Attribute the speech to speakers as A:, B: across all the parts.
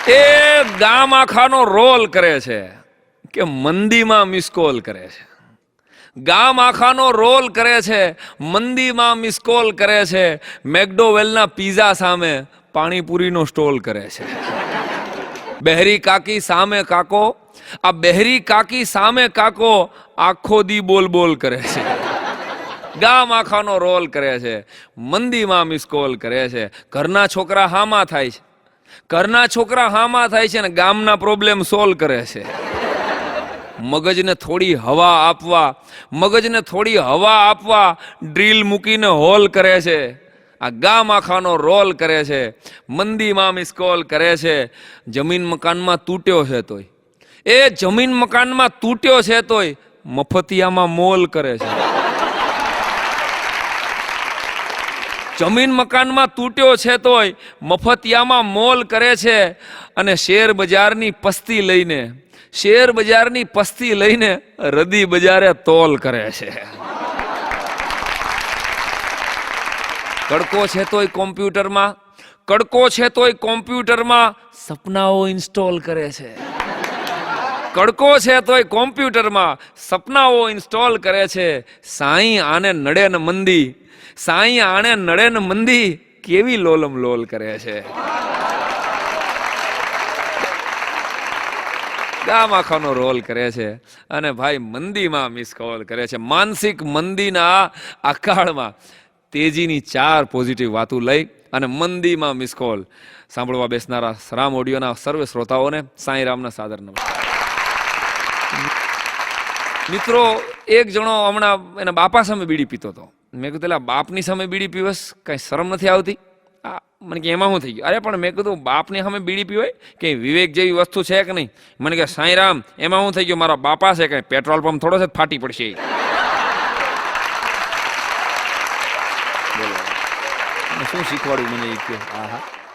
A: એ ગામ આખાનો રોલ કરે છે કે મંદીમાં મિસકોલ કરે છે. ગામ આખાનો રોલ કરે છે, મંદીમાં મિસકોલ કરે છે, મેકડોવેલના પીઝા સામે પાણીપુરીનો સ્ટોલ કરે છે. બહેરી કાકી સામે કાકો, આ બહેરી કાકી સામે કાકો આખો દી બોલ બોલ કરે છે. ગામ આખાનો રોલ કરે છે, મંદીમાં મિસકોલ કરે છે. ઘરના છોકરા હામાં થાય છે, ઘરના છોકરા હામાં થાય છે ને ગામના પ્રોબ્લેમ સોલ્વ કરે છે. મગજને થોડી હવા આપવા, મગજને થોડી હવા આપવા ડ્રીલ મૂકીને હોલ કરે છે. આ ગામ આખાનો રોલ કરે છે, મંદીમાં મિસકોલ કરે છે. જમીન મકાનમાં તૂટ્યો છે તોય, એ જમીન મકાનમાં તૂટ્યો છે તોય મફતિયામાં મોલ કરે છે. જમીન મકાનમાં તૂટ્યો છે તોય મફતિયામાં મોલ કરે છે. અને શેર બજારની પસ્તી લઈને, શેર બજારની પસ્તી લઈને રદી બજારે તોલ કરે છે. કડકો છે તોય કોમ્પ્યુટરમાં, કડકો છે તોય કોમ્પ્યુટરમાં સપનાઓ ઇન્સ્ટોલ કરે છે. કડકો છે તોય કોમ્પ્યુટરમાં સપનાઓ ઇન્સ્ટોલ કરે છે. સાઈ આને નડે ને મંદી, સાઈ આને નડે ને મંદી કેવી લોલમ લોલ કરે છે. ગામ આખાનો રોલ કરે છે અને ભાઈ મંદીમાં મિસકોલ કરે છે. માનસિક મંદીના અકાળમાં તેજીની 4 પોઝિટિવ વાતો લઈ અને મંદીમાં મિસકોલ સાંભળવા બેસનારા રામ ઓડિયોના સર્વે શ્રોતાઓને સાંઈ રામના સાદર નમસ્કાર. મિત્રો, એક જણો હમણાં એના બાપા સામે બીડી પીતો હતો. મેં કીધું એટલે બાપની સામે બીડી પીવસ, કઈ શરમ નથી આવતી? મને કે એમાં શું થઈ ગયું? અરે પણ મેં કીધું બાપની સામે બીડી પીવાય કે વિવેક જેવી વસ્તુ છે કે નહીં? મને કે સાંઈ રામ એમાં શું થઈ ગયું? મારા બાપા છે, કઈ પેટ્રોલ પંપ થોડો છે ફાટી પડશે. શું શીખવાડ્યું મને એ કે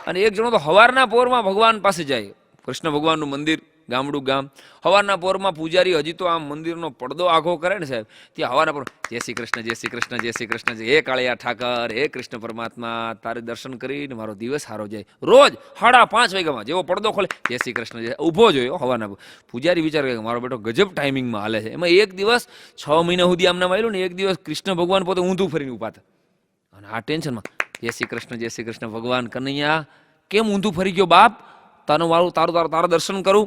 A: અને એક જણો તો હવારના પોરમાં ભગવાન પાસે જાય. કૃષ્ણ ભગવાનનું મંદિર, ગામડું ગામ. હવારના પોરમાં પૂજારી હજી તો આમ મંદિરનો પડદો આખો કરે ને સાહેબ, ત્યાં હવારના પોર જય શ્રી કૃષ્ણ, જય શ્રી કૃષ્ણ, જય શ્રી કૃષ્ણ, હે કાળિયા ઠાકર, હે કૃષ્ણ પરમાત્મા, તારે દર્શન કરીને મારો દિવસ સારો જાય. રોજ 5:30 વાગ્યામાં જેવો પડદો ખોલે જય શ્રી કૃષ્ણ, જય ઊભો જોયો હવારના. પૂજારી વિચાર કરે મારો બેટો ગજબ ટાઈમિંગમાં હાલે છે. એમાં એક દિવસ 6 મહિના સુધી આમના માયલું ને એક દિવસ કૃષ્ણ ભગવાન પોતે ઊંધું ફરીને ઉભા હતા અને આ ટેન્શનમાં જય શ્રી કૃષ્ણ, જય શ્રી કૃષ્ણ. ભગવાન કનૈયા કેમ ઊંધું ફરી ગયો બાપ? તારું વાળું તારા દર્શન કરું.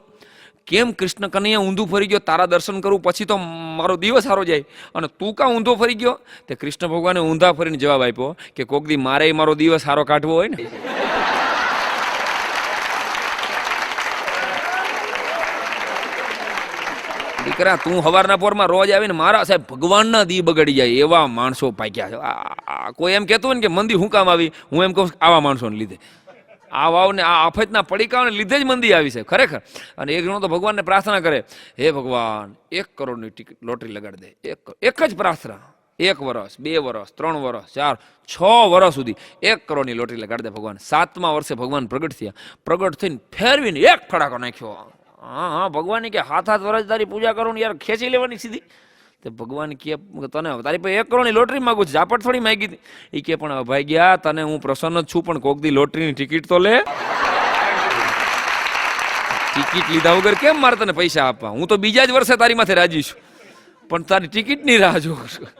A: કેમ કૃષ્ણ કનૈયા ઊંધું ફરી ગયો? તારા દર્શન કરું પછી તો મારો દિવસ સારો જાય. અને તું કા ઊંધો ફરી ગયો? તે કૃષ્ણ ભગવાને ઊંધા ફરીને જવાબ આપ્યો કે કોક દી મારે મારો દિવસ સારો કાઢવો હોય ને. દીકરા, તું હવારના પોરમાં રોજ આવીને મારા સાહેબ ભગવાનના દી બગડી જાય એવા માણસો પાક્યા છે. કોઈ એમ કહેતું હોય ને કે મંદી હું કામ આવી, હું એમ કહું આવા માણસોને લીધે, આ વાવને આ આફતના પડીકાઓને લીધે જ મંદી આવી છે ખરેખર. અને એક જણો તો ભગવાનને પ્રાર્થના કરે, હે ભગવાન 1 કરોડની ટિકિટ લોટરી લગાડી દે. એક જ પ્રાર્થના, 1 વર્ષ, 2 વર્ષ, 3 વર્ષ, 4, 6 વર્ષ સુધી 1 કરોડની લોટરી લગાડી દે ભગવાન. 7મા વર્ષે ભગવાન પ્રગટ થયા. પ્રગટ થઈને ફેરવીને એક ફડાકો નાખ્યો. હા ભગવાન કે હાથ વર્ષ તારી પૂજા કરું ને યાર, ખેંચી લેવાની સીધી. તો ભગવાન કે તને તારી પાસે 1 કરોડની લોટરી માગું છું, ઝાપટ થોડી માગી હતી. એ કે પણ ભાઈ ગયા તને હું પ્રસન્ન જ છું, પણ કોક દી લોટરીની ટિકિટ તો લે. ટિકિટ લીધા વગર કેમ મારે તને પૈસા આપવા? હું તો બીજા જ વર્ષે તારી માથે રાજી છું, પણ તારી ટિકિટની રાહ જોઉં છું.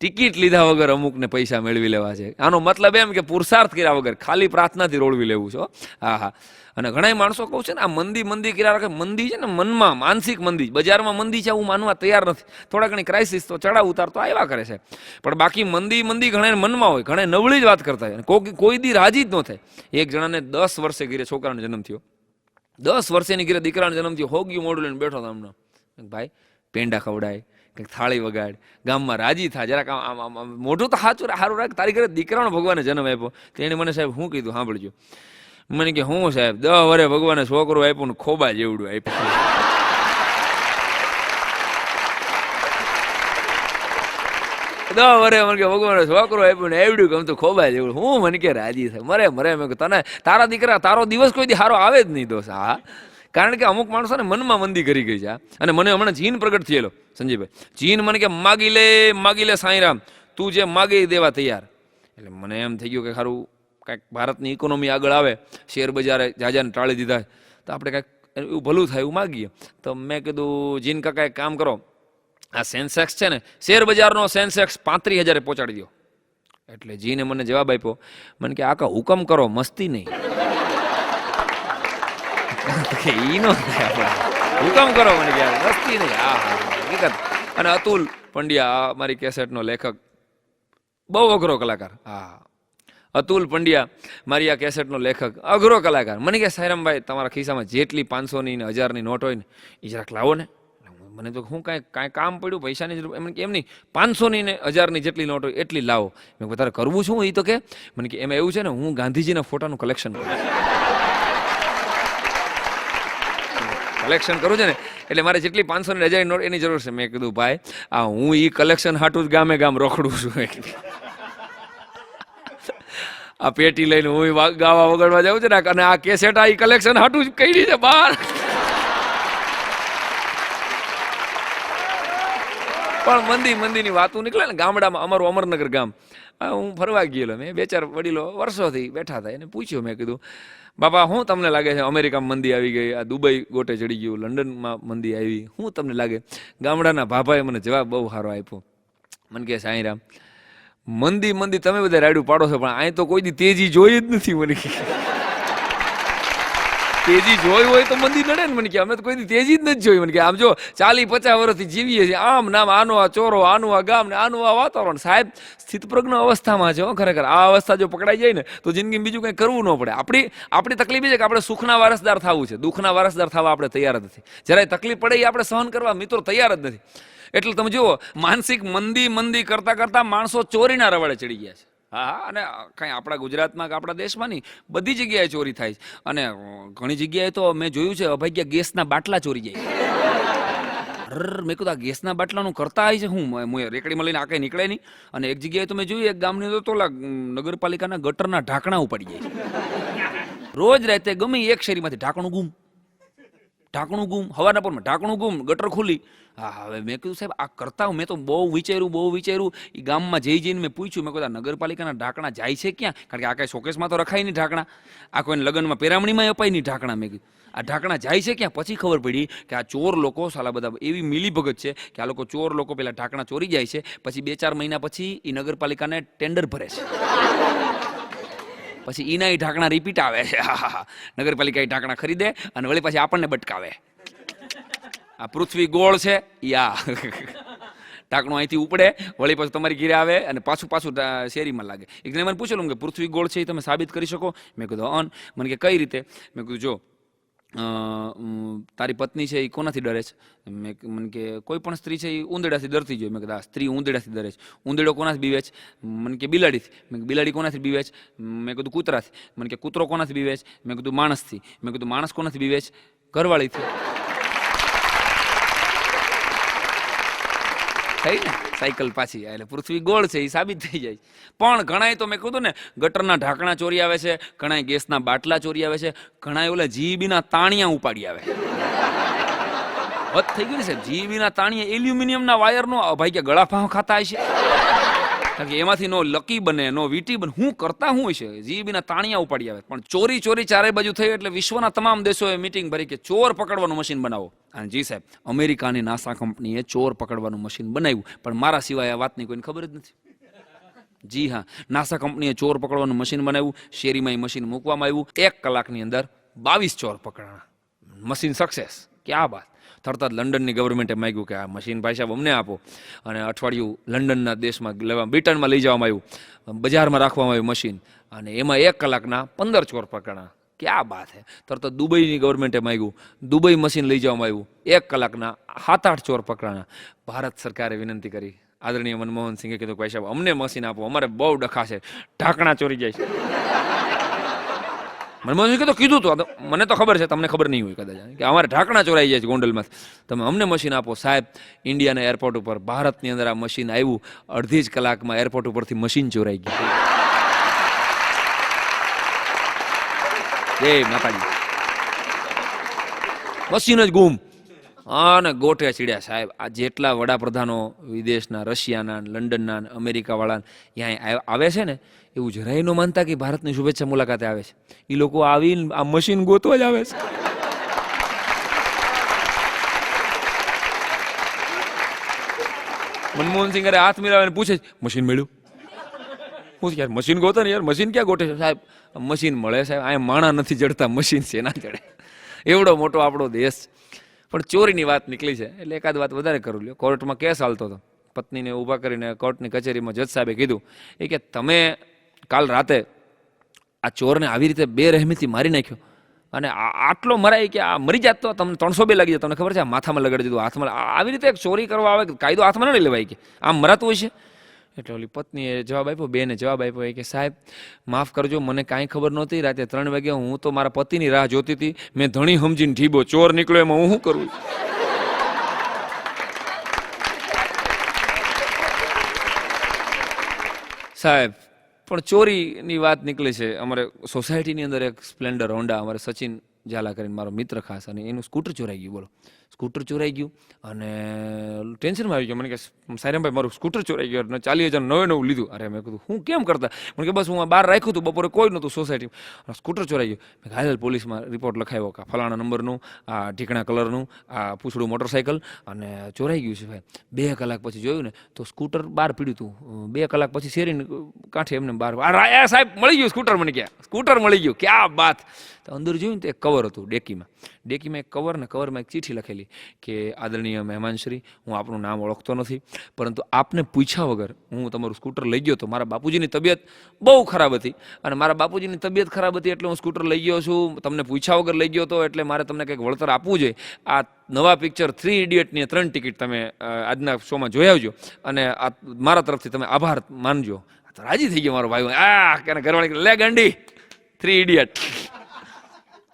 A: ટિકિટ લીધા વગર અમુકને પૈસા મેળવી લેવા છે. આનો મતલબ એમ કે પુરુષાર્થ કર્યા વગર ખાલી પ્રાર્થનાથી રોળવી લેવું છે. હા. અને ઘણા માણસો કહું છે ને આ મંદી કર્યા રાખે. મંદી છે ને મનમાં, માનસિક મંદી. બજારમાં મંદી છે હું માનવા તૈયાર નથી. થોડા ઘણી ક્રાઇસિસ તો ચડાવ ઉતાર તો આવ્યા કરે છે, પણ બાકી મંદી ઘણા મનમાં હોય, ઘણા નવળી જ વાત કરતા હોય. કોઈ દી રાજી જ ન થાય. એક જણાને 10 વર્ષે ઘીરે છોકરાનો જન્મ થયો, 10 વર્ષની ઘીરે દીકરાનો જન્મ થયો. હોગ્યું મોડું લઈને બેઠો હતો હમણાં. ભાઈ પેંડા ખવડાય, કંઈક થાળી વગાડ, ગામમાં રાજી થાય જરાક, મોઢું તો સારું રાખ. તારી ઘરે દીકરાનો ભગવાને જન્મ આપ્યો. તેણે મને સાહેબ શું કીધું સાંભળજો. મને કે હું સાહેબ 10 વર્ષે ભગવાને છોકરો આપ્યું ને ખોબા જેવડું આપ્યું. 10 વર્ષે મને કે ભગવાને છોકરો આપ્યું ને એવડું ગમતું ખોબા જેવડું. હું મને કે રાજી થાય મરે. મેં તને તારા દીકરા તારો દિવસ કોઈ દી સારો આવે જ નહીં દોસ્ત. હા, કારણ કે અમુક માણસોને મનમાં મંદી કરી ગઈ છે. અને મને હમણાં જીન પ્રગટ થયેલો સંજયભાઈ. જીન મને કે માગી લે સાંઈ રામ, તું જે માગી દેવા તૈયાર. એટલે મને એમ થઈ ગયું કે ખરું કાંઈક ભારતની ઇકોનોમી આગળ આવે, શેર બજારે જાજાને ટાળી દીધા, તો આપણે કાંઈક એવું ભલું થાય એવું માગીએ. તો મેં કીધું જીન કાકા એક કામ કરો, આ સેન્સેક્સ છે ને, શેર બજારનો સેન્સેક્સ 35,000 પહોંચાડી દો. એટલે જીને મને જવાબ આપ્યો, મને કે આકા હુકમ કરો, મસ્તી નહીં. ઈ નો થાય આપણે, હુકમ કરો મને કે મસ્તી નહીં. હા હકીકત. અને અતુલ પંડ્યા મારી કેસેટનો લેખક, બહુ અઘરો કલાકાર. હા, અતુલ પંડ્યા મારી આ કેસેટનો લેખક, અઘરો કલાકાર. મને કે સાયરામભાઈ તમારા ખિસ્સામાં જેટલી 500ની ને 1000ની નોટ હોય ને એ જરાક લાવો ને. મને તો હું કાંઈ કામ પડ્યું, પૈસાની જરૂર, એમ કે એમ નહીં, 500ની ને 1000ની જેટલી નોટ હોય એટલી લાવો. મેં તારે કરવું શું? એ તો કે મને કે એમાં એવું છે ને, હું ગાંધીજીના ફોટાનું કલેક્શન કરું છું ને, એટલે મારે જેટલી 500 ને 1000ની નોટ એની જરૂર છે. મેં કીધું ભાઈ આ હું એ કલેક્શન હાટું જ ગામે ગામ રોકડું છું. આ પેટી લઈને હું ગાવા વગાડવા જાઉં છું ને, અને આ કેસેટ આ કલેક્શન હાટું જ કરી છે બહાર. પણ મંદીની વાતો નીકળે ને ગામડામાં. અમારું અમરનગર ગામ, હું ફરવા ગયેલો, મેં 2-4 વડીલો વર્ષોથી બેઠા હતા, એને પૂછ્યું, મેં કીધું બાપા શું તમને લાગે છે, અમેરિકામાં મંદી આવી ગઈ, આ દુબઈ ગોટે ચડી ગયું, લંડનમાં મંદી આવી, શું તમને લાગે? ગામડાના ભાભાએ મને જવાબ બહુ સારો આપ્યો. મને કહે સાંઈરામ, મંદી તમે બધા રાયડું પાડો છો, પણ અહીં તો કોઈ દી તેજી જોઈ જ નથી. મને તેજી જોઈ હોય તો મંદી નડે ને. મને કે અમે તો કોઈ દી તેજી જ નથી જોઈ. મને કે આમ જો 40-50 વર્ષથી જીવીએ છીએ, આમ નામ આનો આ ચોરો, આનું આ ગામ ને આનું આ વાતાવરણ. સાહેબ સ્થિતપ્રજ્ઞ અવસ્થામાં છે ખરેખર. આ અવસ્થા જો પકડાઈ જાય ને તો જિંદગીમાં બીજું કંઈ કરવું ન પડે. આપણી તકલીફ એ છે કે આપણે સુખના વારસદાર થવું છે, દુઃખના વારસદાર થવા આપણે તૈયાર જ નથી. જ્યારે તકલીફ પડે એ આપણે સહન કરવા મિત્રો તૈયાર જ નથી. એટલે તમે જુઓ, માનસિક મંદી કરતા માણસો ચોરીના રવાડે ચડી ગયા છે. હા, અને કાંઈ આપણા ગુજરાતમાં કે આપણા દેશમાં નહીં, બધી જગ્યાએ ચોરી થાય છે. અને ઘણી જગ્યાએ તો મેં જોયું છે અભાગ્યા ગેસના બાટલા ચોરી જાય. મેં કીધું આ ગેસના બાટલાનું કરતા આવી છે હું રેકડીમાં લઈને આ કંઈ નીકળે નહીં. અને એક જગ્યાએ તો મેં જોયું, એક ગામની અંદર તો નગરપાલિકાના ગટરના ઢાંકણા ઉપાડી જાય. રોજ રાતે ગમે એક શેરીમાંથી ઢાંકણું ગુમ, હવાના પોરમાં ઢાંકણું ગુમ, ગટર ખુલ્લી. હા, હવે મેં કીધું સાહેબ આ કરતા હું, મેં તો બહુ વિચાર્યું. એ ગામમાં જઈને મેં પૂછ્યું, મેં કીધું નગરપાલિકાના ઢાંકણા જાય છે ક્યાં? કારણ કે આ કાંઈ શોકેસમાં તો રખાય નહીં ઢાંકણા, આ કોઈને લગ્નમાં પેરામણીમાં અપાય નહીં ઢાંકણા. મેં કીધું આ ઢાંકણા જાય છે ક્યાં? પછી ખબર પડી કે આ ચોર લોકો સાલા બધા એવી મિલીભગત છે કે આ ચોર લોકો પેલા ઢાંકણા ચોરી જાય છે, પછી 2-4 મહિના પછી એ નગરપાલિકાને ટેન્ડર ભરે છે, પછી એના ઢાંકણા રિપીટ આવે છે. નગરપાલિકા એ ઢાંકણા ખરીદે અને વળી પછી આપણને બટકાવે. આ પૃથ્વી ગોળ છે, યા ઢાંકણું અહીંથી ઉપડે, વળી પછી તમારી ઘીરે આવે અને પાછું શેરીમાં લાગે. એક મને પૂછેલું કે પૃથ્વી ગોળ છે એ તમે સાબિત કરી શકો? મેં કીધું મને કે કઈ રીતે? મેં કીધું જો તારી પત્ની છે એ કોનાથી ડરે છે? મને કે કોઈ પણ સ્ત્રી છે એ ઉંદરડાથી ડરતી જોઈએ. મેં કીધું આ સ્ત્રી ઉંદરડાથી ડરે છે. ઉંદરડો કોનાથી બીવે છે? મને કે બિલાડીથી. મેં બિલાડી કોનાથી બીવે છે? મેં કીધું કૂતરાથી. મને કે કૂતરો કોનાથી બીવે છે? મેં કીધું માણસથી. મેં કીધું માણસ કોનાથી બીવે છે? ઘરવાળીથી. થઈ ને સાયકલ પાછી, એટલે પૃથ્વી ગોળ છે એ સાબિત થઈ જાય. પણ ઘણાય તો મેં કીધું ને ગટરના ઢાંકણા ચોરી આવે છે, ઘણાય ગેસના બાટલા ચોરી આવે છે, ઘણાય ઓલા જીબીના તાણિયા ઉપાડી આવે. હદ થઈ ગયું ને સાહેબ, જીબીના તાણિયા એલ્યુમિનિયમના વાયરનો ભાઈ કે ગળા ફાંવ ખાતા હશે, કારણ કે એમાંથી નો લકી બને, નો વીટી બને. હું કરતા હું છે જીબીના તાણિયા ઉપાડી આવે. પણ ચોરી ચારે બાજુ થઈ એટલે વિશ્વના તમામ દેશોએ મીટિંગ ભરી કે ચોર પકડવાનું મશીન બનાવો. અને જી સાહેબ, અમેરિકાની નાસા કંપનીએ ચોર પકડવાનું મશીન બનાવ્યું, પણ મારા સિવાય આ વાતની કોઈને ખબર જ નથી. જી હા, નાસા કંપનીએ ચોર પકડવાનું મશીન બનાવ્યું, શેરીમાં એ મશીન મૂકવામાં આવ્યું, 1 કલાકની અંદર 22 ચોર પકડાણા. Machine success. ક્યાં બાત. તરત જ લંડનની ગવર્મેન્ટે માગ્યું કે આ મશીન ભાઈ સાહેબ અમને આપો, અને અઠવાડિયું લંડનના દેશમાં બ્રિટનમાં લઈ જવામાં આવ્યું, બજારમાં રાખવામાં આવ્યું મશીન, અને એમાં 1 કલાકના 15 ચોર પકડાણા. ક્યાં બાત હે. તરત જ દુબઈની ગવર્મેન્ટે માગ્યું, દુબઈ મશીન લઈ જવામાં આવ્યું, 1 કલાકના 7-8 ચોર પકડાણા. ભારત સરકારે વિનંતી કરી, આદરણીય મનમોહન સિંહે કીધું ભાઈ સાહેબ અમને મશીન આપો, અમારે બહુ ડખા છે, ઢાંકણા ચોરી જાય છે. મનમોહન સિંહે તો કીધું તો, મને તો ખબર છે, તમને ખબર નહીં હોય કદાચ, કે અમારે ઢાંકણા ચોરાઈ જાય છે ગોંડલમાં, તમે અમને મશીન આપો. સાહેબ, ઇન્ડિયાના એરપોર્ટ ઉપર ભારતની અંદર આ મશીન આવ્યું, અડધી જ કલાકમાં એરપોર્ટ ઉપરથી મશીન ચોરાઈ ગયું. જય માતાજી. મશીન જ ગુમ. અને ગોઠે ચીડ્યા સાહેબ. આ જેટલા વડાપ્રધાનો વિદેશના, રશિયાના, લંડનના, અમેરિકાવાળા અહીંયા આવે છે ને, એવું જરાય ન માનતા કે ભારતની શુભેચ્છા મુલાકાતે આવે છે. એ લોકો આવીને આ મશીન ગોતવા જ આવે છે. મનમોહનસિંહ અરે હાથ મિલાવીને પૂછે મશીન મળ્યું. હું યાર મશીન ગોતો ને યાર, મશીન ક્યાં ગોઠે છે સાહેબ? મશીન મળે સાહેબ, અહીંયા માણા નથી જડતા, મશીન છે ના જડે. એવડો મોટો આપણો દેશ. પણ ચોરીની વાત નીકળી છે એટલે એકાદ વાત વધારે કરું લ્યો. કોર્ટમાં કેસ હાલતો હતો. પત્નીને ઊભા કરીને કોર્ટની કચેરીમાં જજ સાહેબે કીધું એ કે તમે કાલ રાતે આ ચોરને આવી રીતે બેરહેમીથી મારી નાખ્યો અને આટલો મરાય કે આ મરી જાત તો તમને 302 લાગી જાય. તમને ખબર છે? આ માથામાં લગાડી દીધું, હાથમાં. આવી રીતે ચોરી કરવા આવે કાયદો હાથમાં ન લેવાય કે આમ મરાતું હોય છે. એટલે ઓલી પત્નીએ જવાબ આપ્યો, બેને જવાબ આપ્યો કે સાહેબ માફ કરજો, મને કાંઈ ખબર નહોતી. રાતે 3 વાગે હું તો મારા પતિની રાહ જોતી હતી. મેં ધણી સમજીને ઢીબો, ચોર નીકળ્યો એમાં હું શું કરું? સાહેબ પણ ચોરીની વાત નીકળી છે. અમારે સોસાયટીની અંદર એક સ્પ્લેન્ડર હોન્ડા, અમારે સચિન ઝાલા કરીને મારો મિત્ર ખાસ, અને એનું સ્કૂટર ચોરાઈ ગયું. બોલો, સ્કૂટર ચોરાઈ ગયું અને ટેન્શનમાં આવી ગયો. મને કે સાયરામભાઈ મારું સ્કૂટર ચોરાઈ ગયું, 40,000 નવું લીધું. અરે મેં કીધું હું કેમ કરતા? મને કે બસ હું બહાર રાખ્યું હતું, બપોરે કોઈ નહોતું સોસાયટીમાં, સ્કૂટર ચોરાઈ ગયું. મેં હાલ પોલીસમાં રિપોર્ટ લખાવ્યો કે ફલાણા નંબરનું, આ ઢીકણા કલરનું, આ પૂછડું મોટરસાઇકલ અને ચોરાઈ ગયું છે ભાઈ. 2 કલાક પછી જોયું ને તો સ્કૂટર બહાર પીડ્યું હતું. 2 કલાક પછી શેરીને કાંઠે એમને બહાર, સાહેબ મળી ગયું સ્કૂટર. મને ક્યાં સ્કૂટર મળી ગયું, ક્યાં બાત. તો અંદર જોયું ને તો એક કવર હતું ડેકીમાં. ડેકીમાં એક કવર ને કવરમાં એક ચીઠી લખેલી કે આદરણીય મહેમાનશ્રી, હું આપનું નામ ઓળખતો નથી, પરંતુ આપને પૂછ્યા વગર હું તમારું સ્કૂટર લઈ ગયો હતો. મારા બાપુજીની તબિયત બહુ ખરાબ હતી અને મારા બાપુજીની તબિયત ખરાબ હતી એટલે હું સ્કૂટર લઈ ગયો છું. તમને પૂછ્યા વગર લઈ ગયો હતો એટલે મારે તમને કંઈક વળતર આપવું જોઈએ. આ નવા પિક્ચર 3 ઇડિયટની 3 ટિકિટ તમે આજના શોમાં જોઈ આવજો અને આ મારા તરફથી તમે આભાર માનજો. તો રાજી થઈ ગયો મારો ભાઈ. કે ઘરવાળી લે ગાંડી 3 ઇડિયટ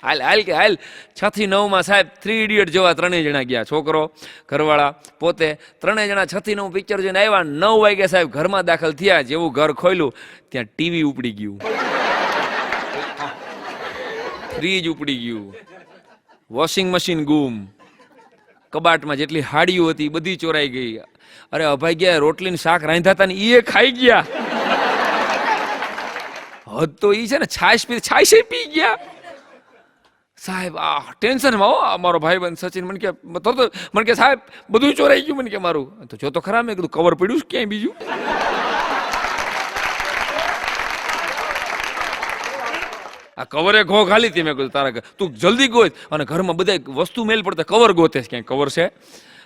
A: હાલ હાલ કે હાલ. 6 થી 9 સાહેબ 3 ઇડિયટ જોવા 3 જણા ગયા. છોકરો, ઘરવાળા, પોતે 3 જણા 6 થી 9 પિક્ચર જોઈને આવ્યા. 9 વાગે સાહેબ ઘરમાં દાખલ થયા. જેવું ઘર ખોલ્યું ત્યાં ટીવી ઉપડી ગયું, ફ્રીજ ઉપડી ગયું, વોશિંગ મશીન ગુમ, કબાટમાં જેટલી હાડીઓ હતી બધી ચોરાઈ ગઈ. અરે અભાઈ ગયા, રોટલીનું શાક રાંધ્યા હતા ને એ ખાઈ ગયા. હદ તો ઈ છે ને, છાશ પી ગયા સાહેબ. આ ટેન્શનમાં હો મારો ભાઈ બંધ સચિન. મને કે મને કે સાહેબ બધું ચોરાઈ ગયું. મને કે મારું તો જો તો ખરા. મેં કીધું કવર પડ્યું ક્યાંય બીજું. આ કવરે ઘો ખાલી હતી. મેં કીધું તારા તું જલ્દી ગોત અને ઘરમાં બધા વસ્તુ મેલ પડતા કવર ગોતે છે, ક્યાંય કવર છે?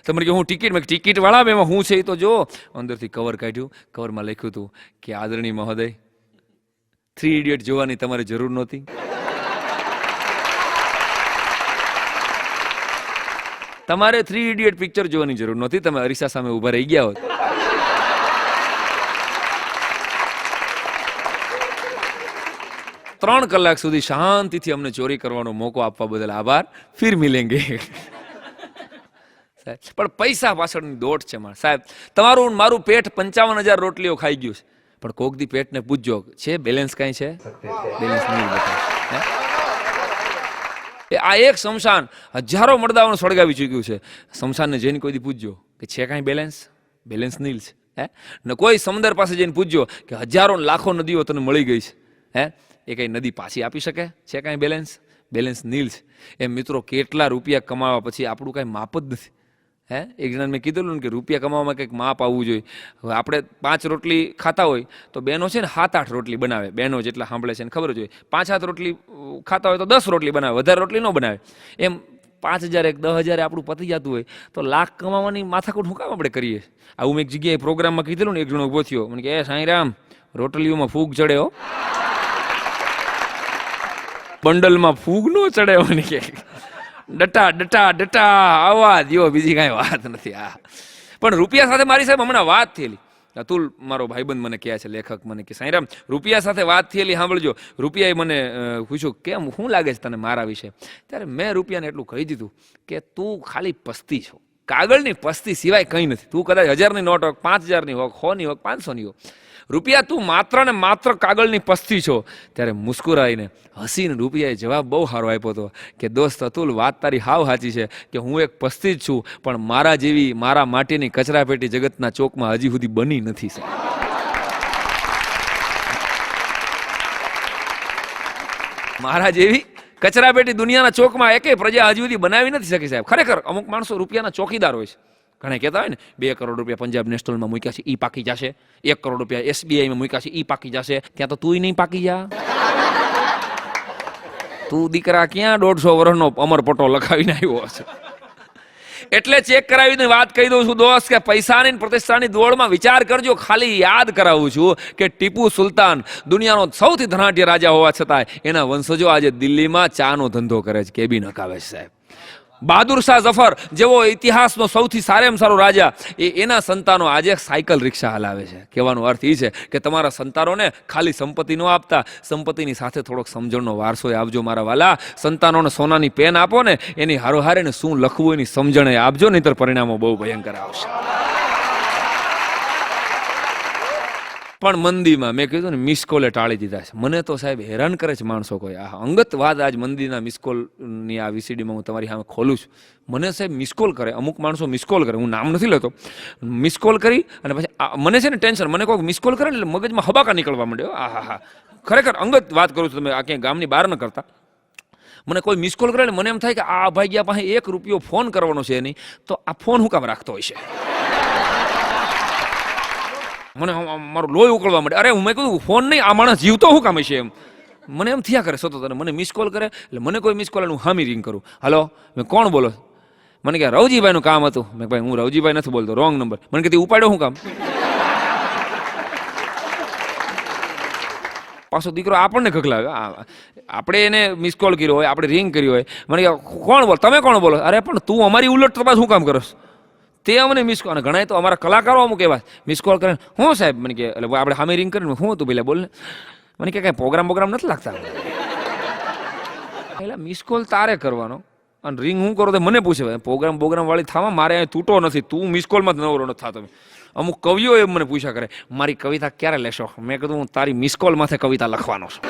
A: તો મને કે હું ટિકિટ વાળા એમાં હું છે એ તો જો. અંદરથી કવર કાઢ્યું. કવરમાં લખ્યું હતું કે આદરણીય મહોદય, 3 ઇડિયટ જોવાની તમારે જરૂર નહોતી. તમારે 3 ઇડિયટ પિક્ચર જોવાની જરૂર નહોતી. તમે અરીસા સામે ઊભા રહી ગયા હોત. ત્રણ કલાક સુધી શાંતિથી અમને ચોરી કરવાનો મોકો આપવા બદલ આભાર. ફિર મિલેંગે. પણ પૈસા પાછળની દોટ છે મારા સાહેબ. તમારું મારું પેટ 55,000 રોટલીઓ ખાઈ ગયું છે, પણ કોક દી પેટને પૂછજો છે બેલેન્સ કાંઈ છે? બેલેન્સ નહીં બતાવે. આ એક શમશાન હજારો મરદાઓને સળગાવી ચૂક્યું છે. શમશાનને જઈને કોઈ દી પૂછજો કે છે કાંઈ બેલેન્સ? બેલેન્સ નીલ છે. ને કોઈ સમંદર પાસે જઈને પૂછજો કે હજારો લાખો નદીઓ તને મળી ગઈ છે, એ કઈ નદી પાછી આપી શકે છે કાંઈ બેલેન્સ? બેલેન્સ નીલ છે. એમ મિત્રો, કેટલા રૂપિયા કમાવા પછી આપણું કાંઈ માપ જ નથી. એક જણા મેં કીધેલું ને કે રૂપિયા કમાવામાં કંઈક માપ આવવું જોઈએ. હવે આપણે 5 રોટલી ખાતા હોય તો બહેનો છે ને 7-8 રોટલી બનાવે. બહેનો જેટલા સાંભળે છે ને ખબર જોઈએ. 5-7 રોટલી ખાતા હોય તો 10 રોટલી બનાવે, વધારે રોટલી ન બનાવે. એમ 5,000 10,000 આપણું પતી જતું હોય તો લાખ કમાવાની માથાકૂટ શું કામ આપણે કરીએ? આવું મેં એક જગ્યાએ પ્રોગ્રામમાં કીધેલું ને, એક જણો ઊભો થયો, મને કે એ સાંઈરામ, રોટલીઓમાં ફૂગ ચડે હો. બંડલમાં ફૂગ નો ચડે. મને કે ડટા ડટા ડટા આવા દ્યો, બીજી કાંઈ વાત નથી. આ પણ રૂપિયા સાથે મારી સાહેબ હમણાં વાત થયેલી. અતુલ મારો ભાઈબંધ મને કહે છે, લેખક, મને કે સાંઈરામ રૂપિયા સાથે વાત થયેલી સાંભળજો. રૂપિયાએ મને પૂછ્યું કેમ, શું લાગે છે તને મારા વિશે? ત્યારે મેં રૂપિયાને એટલું કહી દીધું કે તું ખાલી પસ્તી છો, કાગળની પસ્તી સિવાય કંઈ નથી. તું કદાચ 1000ની નોટ હોક, 5,000ની હોક, 100ની હોક, 500ની હોક, રૂપિયા તું માત્ર ને માત્ર કાગળની પસ્તી છો. ત્યારે મુસ્કુરાઈને હસીને રૂપિયાએ જવાબ બહુ સારો આપ્યો હતો કે દોસ્ત અતુલ, વાત તારી હાવ સાચી છે કે હું એક પસ્તી જ છું, પણ મારા જેવી મારા માટેની કચરાપેટી જગતના ચોકમાં હજી સુધી બની નથી. મારા જેવી કચરાપેટી દુનિયાના ચોકમાં એકેય પ્રજા હજી સુધી બનાવી નથી શકી સાહેબ. ખરેખર અમુક માણસો રૂપિયાના ચોકીદાર હોય છે. ઘણા કહેતા હોય ને 2 કરોડ રૂપિયા પંજાબ નેશનલમાં મૂક્યા છે, ઈ પાકી જશે. 1 કરોડ રૂપિયા SBIમાં મૂક્યા છે, ઈ પાકી જશે. ત્યાં તો તુંય નહીં પાકી જા. તું દીકરા ક્યાં 150 વર્ષનો અમરપટ્ટો લખાવીને આવ્યો છે. એટલે ચેક કરાવીને વાત કહી દઉં છું દોસ્ત કે પૈસાની પ્રતિષ્ઠાની દોડમાં વિચાર કરજો. ખાલી યાદ કરાવું છું કે ટીપુ સુલતાન દુનિયાનો સૌથી ધનાઢ્ય રાજા હોવા છતાં એના વંશજો આજે દિલ્હીમાં ચાનો ધંધો કરે છે, કેબિન હકાવે છે સાહેબ. બહાદુર શાહ ઝફર જેવો ઇતિહાસનો સૌથી સારામાં સારો રાજા, એના સંતાનો આજે સાયકલ રિક્ષા હલાવે છે. કહેવાનો અર્થ એ છે કે તમારા સંતાનોને ખાલી સંપત્તિ ન આપતા, સંપત્તિની સાથે થોડોક સમજણનો વારસો આપજો મારા વાલા. સંતાનોને સોનાની પેન આપો ને, એની હારોહારે ને શું લખવું એની સમજણ આપજો, નહીંતર પરિણામો બહુ ભયંકર આવશે. પણ મંદીમાં મેં કીધું ને મિસ કોલે ટાળી દીધા છે. મને તો સાહેબ હેરાન કરે છે માણસો. કોઈ આ અંગત વાત આજ મંદીના મિસ કોલની આ VCDમાં હું તમારી સામે ખોલું છું. મને સાહેબ મિસ કોલ કરે, અમુક માણસો મિસ કોલ કરે, હું નામ નથી લેતો. મિસ કોલ કરી અને પછી મને છે ને ટેન્શન, મને કોઈ મિસ કોલ કરે ને એટલે મગજમાં હબાકા નીકળવા માંડ્યો. હા ખરેખર અંગત વાત કરું છું, તમે આ ક્યાંય ગામની બહાર ન કરતા. મને કોઈ મિસ કોલ કરે ને મને એમ થાય કે આ ભાઈ ગયા પાસે 1 રૂપિયો ફોન કરવાનો છે નહીં, તો આ ફોન હું કામ રાખતો હોય છે. મને મારું લોહી ઉકળવા માંડે. અરે હું મેં કહ્યું ફોન નહીં, આ માણસ જીવતો શું કામ છે એમ મને એમ થયા કરે સતત. અને મને મિસ કોલ કરે એટલે મને કોઈ મિસ કોલ હું હામી રિંગ કરું. હલો, મેં કોણ બોલો? મને કહે રવજીભાઈનું કામ હતું. મેં ભાઈ હું રવજીભાઈ નથી બોલતો, રોંગ નંબર. મને કીધું ઉપાડ્યો શું કામ? પાછો દીકરો આપણને ખખલાવે. આપણે એને મિસ કોલ કર્યો હોય, આપણે રિંગ કરી હોય, મને કહે કોણ બોલ, તમે કોણ બોલો? અરે પણ તું અમારી ઉલટ તપાસ શું કામ કરો? તે અમને મિસ કોલ. અને ઘણા તો અમારા કલાકારો અમુક એવા મિસ કોલ કરે, હું સાહેબ મને કે એટલે આપણે સામે રિંગ કરીને હું હતું પેલા બોલ ને. મને કે કાંઈ પ્રોગ્રામ નથી લાગતા. એટલે મિસ કોલ તારે કરવાનો અને રિંગ હું કરો તો મને પૂછે પ્રોગ્રામ વાળી થવા મારે અહીં તૂટો નથી, તું મિસ કોલમાં જ નવરો નથી થતો. અમુક કવિઓ એમ મને પૂછ્યા કરે મારી કવિતા ક્યારે લેશો? મેં કીધું હું તારી મિસ કોલ માથે કવિતા લખવાનો છું.